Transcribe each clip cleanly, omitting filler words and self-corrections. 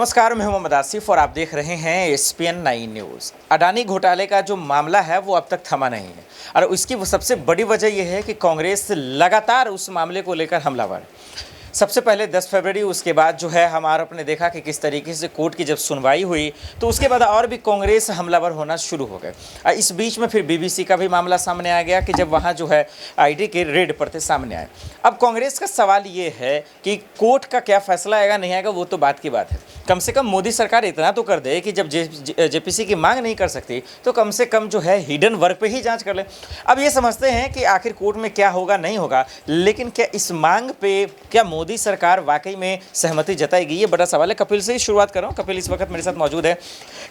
नमस्कार, मैं हूं मोहम्मद आसिफ और आप देख रहे हैं एसपीएन 9 न्यूज़। अडानी घोटाले का जो मामला है वो अब तक थमा नहीं है और इसकी वो सबसे बड़ी वजह यह है कि कांग्रेस लगातार उस मामले को लेकर हमलावर है। सबसे पहले 10 फरवरी, उसके बाद जो है हमारा आपने देखा कि किस तरीके से कोर्ट की जब सुनवाई हुई तो उसके बाद और भी कांग्रेस हमलावर होना शुरू हो गए। इस बीच में फिर बीबीसी का भी मामला सामने आ गया कि जब वहाँ जो है आईटी के रेड पड़ते सामने आए। अब कांग्रेस का सवाल ये है कि कोर्ट का क्या फैसला आएगा नहीं आएगा वो तो बात की बात है। कम से कम मोदी सरकार इतना तो कर दे कि जब जेपीसी की मांग नहीं कर सकती तो कम से कम जो है हिडन वर्क पे ही जांच कर ले। अब ये समझते हैं कि आखिर कोर्ट में क्या होगा नहीं होगा, लेकिन क्या इस मांग पे क्या मोदी सरकार वाकई में सहमति जताएगी, ये बड़ा सवाल है। कपिल से ही शुरुआत कर रहा हूँ। कपिल इस वक्त मेरे साथ मौजूद है।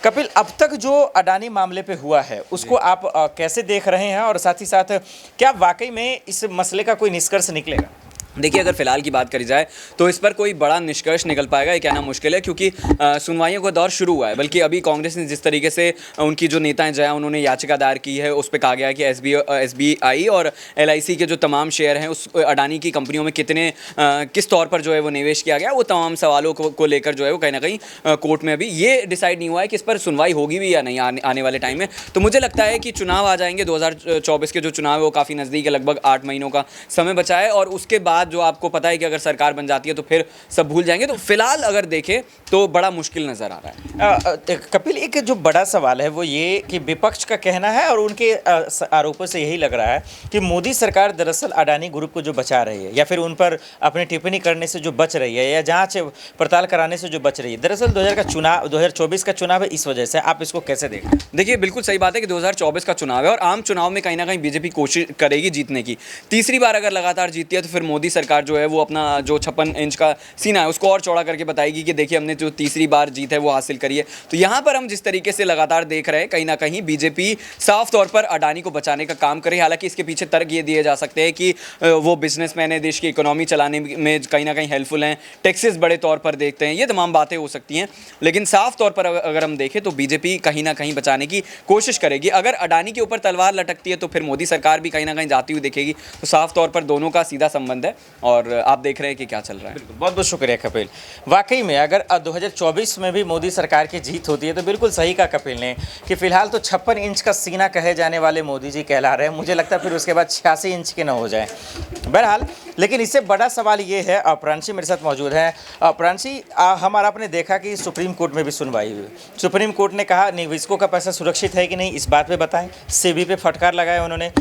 कपिल, अब तक जो अडानी मामले पे हुआ है उसको आप कैसे देख रहे हैं और साथ ही साथ क्या वाकई में इस मसले का कोई निष्कर्ष निकलेगा? देखिए, अगर फिलहाल की बात करी जाए तो इस पर कोई बड़ा निष्कर्ष निकल पाएगा ये कहना मुश्किल है, क्योंकि सुनवाइयों का दौर शुरू हुआ है। बल्कि अभी कांग्रेस ने जिस तरीके से उनकी जो नेता हैं जया, उन्होंने याचिका दायर की है, उस पर कहा गया है कि एसबीआई और एलआईसी के जो तमाम शेयर हैं उस अडानी की कंपनियों में किस तौर पर जो है वो निवेश किया गया, वो तमाम सवालों को लेकर जो है वो कहीं ना कहीं कोर्ट में अभी ये डिसाइड नहीं हुआ है कि इस पर सुनवाई होगी भी या नहीं आने वाले टाइम में। तो मुझे लगता है कि चुनाव आ जाएंगे, 2024 के जो चुनाव है वो काफ़ी नज़दीक है, लगभग 8 महीनों का समय बचा है और उसके बाद जो आपको पता है कि अगर सरकार बन जाती है तो फिर सब भूल जाएंगे। तो फिलहाल अगर देखें तो बड़ा मुश्किल नजर आ रहा है। कपिल, एक जो बड़ा सवाल है वो ये कि विपक्ष का कहना है और उनके आरोपों से यही लग रहा है कि मोदी सरकार दरअसल अडानी ग्रुप को जो बचा रही है या फिर उन पर अपनी टिप्पणी करने से जो बच रही है या जांच पड़ताल कराने से जो बच रही है, दरअसल 2024 का चुनाव है, इस वजह से आप इसको कैसे देख रहे हैं? देखिए, बिल्कुल सही बात है कि 2024 का चुनाव है और आम चुनाव में कहीं ना कहीं बीजेपी कोशिश करेगी जीतने की। तीसरी बार अगर लगातार जीतती है तो फिर मोदी सरकार जो है वो अपना जो 56 इंच का सीना है उसको और चौड़ा करके बताएगी कि देखिए हमने जो तीसरी बार जीत है वो हासिल करी है। तो यहाँ पर हम जिस तरीके से लगातार देख रहे हैं, कहीं ना कहीं बीजेपी साफ तौर पर अडानी को बचाने का काम करे। हालांकि इसके पीछे तर्क ये दिए जा सकते हैं कि वो बिजनेसमैन है, देश की इकोनॉमी चलाने में कहीं ना कहीं हेल्पफुल हैं, टैक्सेस बड़े तौर पर देखते हैं, ये तमाम बातें हो सकती हैं। लेकिन साफ तौर पर अगर हम देखें तो बीजेपी कहीं ना कहीं बचाने की कोशिश करेगी। अगर अडानी के ऊपर तलवार लटकती है तो फिर मोदी सरकार भी कहीं ना कहीं जाती हुई दिखेगी। तो साफ तौर पर दोनों का सीधा संबंध है और आप देख रहे हैं कि क्या चल रहा है। बिल्कुल, बहुत बहुत शुक्रिया कपिल। वाकई में अगर 2024 में भी मोदी सरकार की जीत होती है तो बिल्कुल सही कहा कपिल ने कि फिलहाल तो 56 इंच का सीना कहे जाने वाले मोदी जी कहला रहे हैं। मुझे लगता है फिर उसके बाद 86 इंच के न हो जाए। बहरहाल, लेकिन इससे बड़ा सवाल ये है, प्रांशी मेरे साथ मौजूद है। प्रांशी, हमारा आपने देखा कि सुप्रीम कोर्ट में भी सुनवाई हुई। सुप्रीम कोर्ट ने कहा निवेशकों का पैसा सुरक्षित है कि नहीं, इस बात पे बताएं। सेबी पे फटकार लगाया उन्होंने।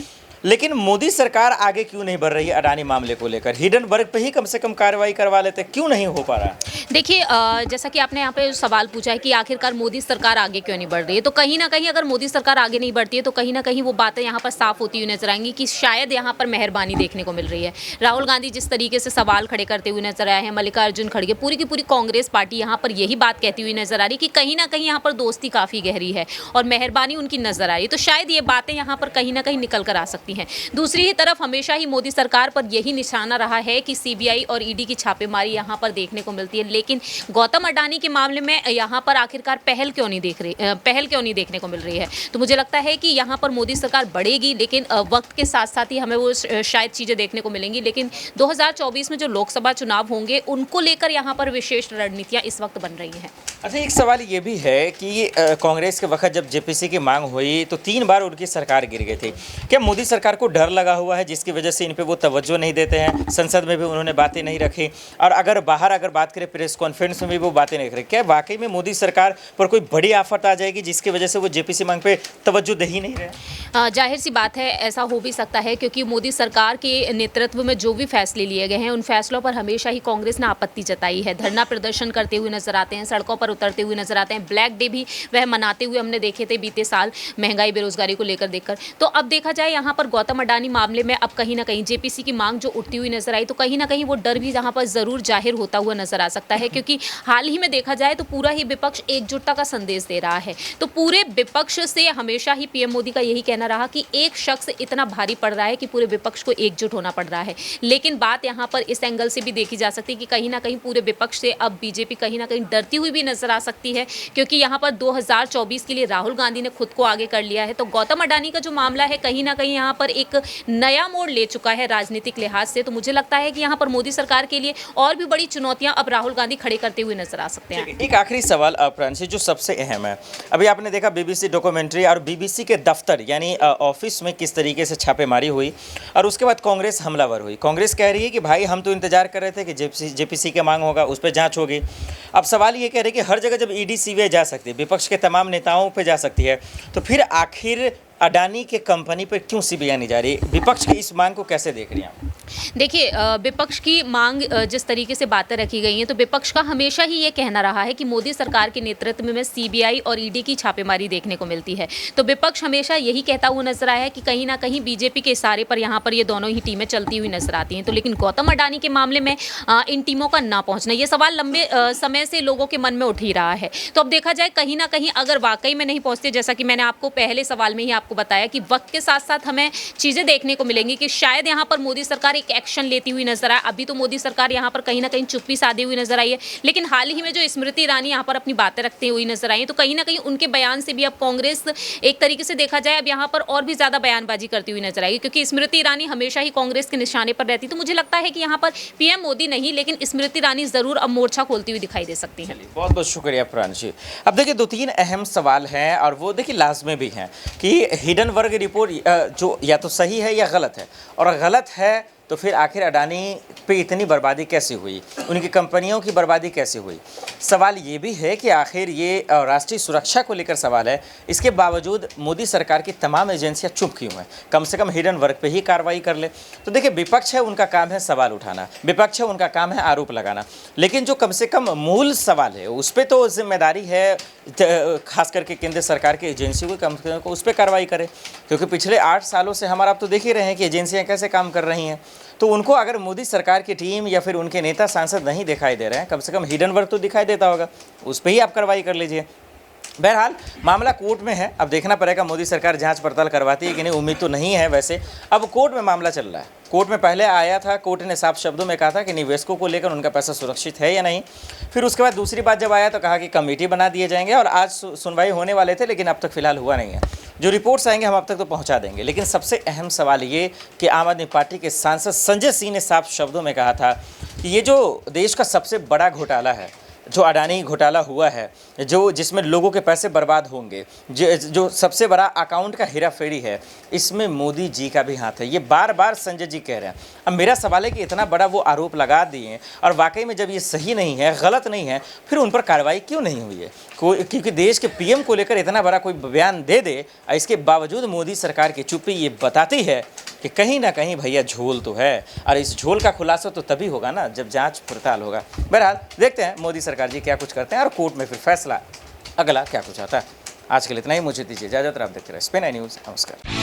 लेकिन मोदी सरकार आगे क्यों नहीं बढ़ रही है अडानी मामले को लेकर? हिडन वर्क पे ही कम से कम कार्रवाई करवा लेते, क्यों नहीं हो पा रहा? देखिए, जैसा कि आपने यहाँ पे सवाल पूछा है कि आखिरकार मोदी सरकार आगे क्यों नहीं बढ़ रही है, तो कहीं ना कहीं अगर मोदी सरकार आगे नहीं बढ़ती है तो कहीं ना कहीं वो बातें यहाँ पर साफ होती हुई नजर आएंगी कि शायद यहाँ पर मेहरबानी देखने को मिल रही है। राहुल गांधी जिस तरीके से सवाल खड़े करते हुए नजर आए हैं, मल्लिकार्जुन खड़गे, पूरी की पूरी कांग्रेस पार्टी यहाँ पर यही बात कहती हुई नजर आ रही है कि कहीं ना कहीं यहाँ पर दोस्ती काफ़ी गहरी है और मेहरबानी उनकी नजर आ रही है। तो शायद ये बातें यहाँ पर कहीं ना कहीं निकल कर आ सकती हैं। दूसरी तरफ हमेशा ही मोदी सरकार पर यही निशाना रहा है कि सीबीआई और ईडी की छापेमारी यहाँ पर देखने को मिलती है। लेकिन गौतम अडानी के मामले में यहाँ पर आखिरकार पहल क्यों नहीं देखने को मिल रही है? तो मुझे लगता है कि यहाँ पर मोदी सरकार बढ़ेगी, लेकिन वक्त के साथ साथ ही हमें वो शायद चीज़ें देखने को मिलेंगी। लेकिन 2024 में जो लोकसभा चुनाव होंगे उनको लेकर यहाँ पर विशेष रणनीतियाँ इस वक्त बन रही हैं। अच्छा, एक सवाल ये भी है कि कांग्रेस के वक्त जब जेपीसी की मांग हुई तो 3 बार उनकी सरकार गिर गई थी। क्या मोदी सरकार को डर लगा हुआ है जिसकी वजह से इन पे वो तवज्जो नहीं देते हैं? संसद में भी उन्होंने बातें नहीं रखी और अगर बात करें प्रेस कॉन्फ्रेंस में भी वो बातें नहीं रखी। क्या वाकई में मोदी सरकार पर कोई बड़ी आफत आ जाएगी जिसकी वजह से वो जेपीसी मांग पे तवज्जो दे ही नहीं रहे? जाहिर सी बात है, ऐसा हो भी सकता है, क्योंकि मोदी सरकार के नेतृत्व में जो भी फैसले लिए गए हैं उन फैसलों पर हमेशा ही कांग्रेस ने आपत्ति जताई है। धरना प्रदर्शन करते हुए नजर आते हैं, सड़कों पर उतरते हुए नजर आते हैं। ब्लैक डे भी वह मनाते हुए हमने देखे थे बीते साल, महंगाई बेरोजगारी को लेकर देखकर। तो अब देखा जाए यहाँ पर गौतम अडानी मामले में अब कहीं ना कहीं जेपीसी की मांग जो उठती हुई नजर आई, तो कहीं ना कहीं वो डर भी यहाँ पर जरूर जाहिर होता हुआ नजर आ सकता है। क्योंकि हाल ही में देखा जाए तो पूरा ही विपक्ष एकजुटता का संदेश दे रहा है। तो पूरे विपक्ष से हमेशा ही पीएम मोदी का यही कहना रहा कि एक शख्स इतना भारी पड़ रहा है कि पूरे विपक्ष को एकजुट होना पड़ रहा है। लेकिन बात यहाँ पर इस एंगल से भी देखी जा सकती है कि कहीं ना कहीं पूरे विपक्ष से अब बीजेपी कहीं ना कहीं डरती हुई भी नजर आ सकती है, क्योंकि यहाँ पर 2024 के लिए राहुल गांधी ने खुद को आगे कर लिया है। तो गौतम अडानी का जो मामला है कहीं ना कहीं यहाँ पर एक नया मोड़ ले चुका है राजनीतिक लिहाज से, तो मुझे लगता है कि यहाँ पर मोदी सरकार के लिए और भी बड़ी चुनौतियां अब राहुल गांधी खड़े करते हुए नजर आ सकते हैं। एक आखिरी सवाल प्रांशी, जो सबसे अहम है, अभी आपने देखा बीबीसी डॉक्यूमेंट्री और बीबीसी के दफ्तर यानी ऑफिस में किस तरीके से छापेमारी हुई और उसके बाद कांग्रेस हमलावर हुई। कांग्रेस कह रही है कि भाई हम तो इंतजार कर रहे थे कि जेपीसी का मांग होगा, उस पर जांच होगी। अब सवाल ये कह रहे हैं कि हर जगह जब ईडी सीबीआई जा सकती है, विपक्ष के तमाम नेताओं पे जा सकती है, तो फिर आखिर अडानी के कंपनी पर क्यों सीबीआई नहीं जा रही? विपक्ष की इस मांग को कैसे देख रही हैं आप? देखिए, विपक्ष की मांग जिस तरीके से बातें रखी गई हैं, तो विपक्ष का हमेशा ही ये कहना रहा है कि मोदी सरकार के नेतृत्व में सीबीआई और ईडी की छापेमारी देखने को मिलती है। तो विपक्ष हमेशा यही कहता हुआ नजर आया है कि कहीं ना कहीं बीजेपी के इशारे पर यहाँ पर ये दोनों ही टीमें चलती हुई नजर आती हैं। तो लेकिन गौतम अडानी के मामले में इन टीमों का ना पहुँचना, ये सवाल लंबे समय से लोगों के मन में उठ ही रहा है। तो अब देखा जाए कहीं ना कहीं अगर वाकई में नहीं पहुँचते, जैसा कि मैंने आपको पहले सवाल में ही आपको बताया कि वक्त के साथ साथ हमें चीज़ें देखने को मिलेंगी कि शायद यहाँ पर मोदी सरकार एक एक्शन लेती हुई नजर आए। अभी तो मोदी सरकार यहाँ पर कहीं ना कहीं चुप्पी साधी हुई नजर आई है, लेकिन हाल ही में जो स्मृति ईरानी यहाँ पर अपनी बातें रखते हुई नजर आई है, तो कहीं ना कहीं उनके बयान से भी अब कांग्रेस एक तरीके से देखा जाए अब यहाँ पर और भी ज्यादा बयानबाजी करती हुई नजर आएगी, क्योंकि स्मृति ईरानी हमेशा ही कांग्रेस के निशाने पर रहती। तो मुझे लगता है कि यहाँ पर पीएम मोदी नहीं, लेकिन स्मृति ईरानी जरूर अब मोर्चा खोलती हुई दिखाई दे सकती है। बहुत बहुत शुक्रिया प्रांशी। अब देखिए 2-3 अहम सवाल हैं और वो देखिए लाजमी भी हैं कि हिडन वर्ग रिपोर्ट जो या तो सही है या गलत है, और गलत है तो फिर आखिर अडानी पे इतनी बर्बादी कैसे हुई, उनकी कंपनियों की बर्बादी कैसे हुई। सवाल ये भी है कि आखिर ये राष्ट्रीय सुरक्षा को लेकर सवाल है, इसके बावजूद मोदी सरकार की तमाम एजेंसियां चुप क्यों हैं? कम से कम हिडन वर्क पे ही कार्रवाई कर ले। तो देखिए विपक्ष है, उनका काम है सवाल उठाना, विपक्ष है, उनका काम है आरोप लगाना, लेकिन जो कम से कम मूल सवाल है उस पर तो जिम्मेदारी है खास करके केंद्र सरकार की एजेंसी को कम से कम उस पर कार्रवाई करे, क्योंकि पिछले 8 सालों से हमारा आप तो देख ही रहे हैं कि एजेंसियाँ कैसे काम कर रही हैं। तो उनको अगर मोदी सरकार की टीम या फिर उनके नेता सांसद नहीं दिखाई दे रहे हैं, कम से कम हिडन वर्क तो दिखाई देता होगा, उस पर ही आप कार्रवाई कर लीजिए। बहरहाल मामला कोर्ट में है, अब देखना पड़ेगा मोदी सरकार जांच पड़ताल करवाती है कि नहीं, उम्मीद तो नहीं है। वैसे अब कोर्ट में मामला चल रहा है, कोर्ट में पहले आया था, कोर्ट ने साफ शब्दों में कहा था कि निवेशकों को लेकर उनका पैसा सुरक्षित है या नहीं। फिर उसके बाद दूसरी बात जब आया तो कहा कि कमेटी बना दिए जाएंगे और आज सुनवाई होने वाले थे, लेकिन अब तक फिलहाल हुआ नहीं है। जो रिपोर्ट्स आएंगे हम अब तक तो पहुंचा देंगे, लेकिन सबसे अहम सवाल ये कि आम आदमी पार्टी के सांसद संजय सिंह ने साफ शब्दों में कहा था कि ये जो देश का सबसे बड़ा घोटाला है, जो अडानी घोटाला हुआ है, जो जिसमें लोगों के पैसे बर्बाद होंगे, जो सबसे बड़ा अकाउंट का हेराफेरी है, इसमें मोदी जी का भी हाथ है। ये बार बार संजय जी कह रहे हैं। अब मेरा सवाल है कि इतना बड़ा वो आरोप लगा दिए और वाकई में जब ये सही नहीं है, गलत नहीं है, फिर उन पर कार्रवाई क्यों नहीं हुई है? क्योंकि देश के पीएम को लेकर इतना बड़ा कोई बयान दे दे, इसके बावजूद मोदी सरकार की चुप्पी ये बताती है कि कहीं ना कहीं भैया झोल तो है, और इस झोल का खुलासा तो तभी होगा ना जब जांच पड़ताल होगा। बहरहाल देखते हैं मोदी सरकार जी क्या कुछ करते हैं और कोर्ट में फिर फैसला अगला क्या कुछ आता है। आज के लिए इतना ही, मुझे दीजिए इजाजत, आप देखते रहे SPN9 न्यूज़। नमस्कार।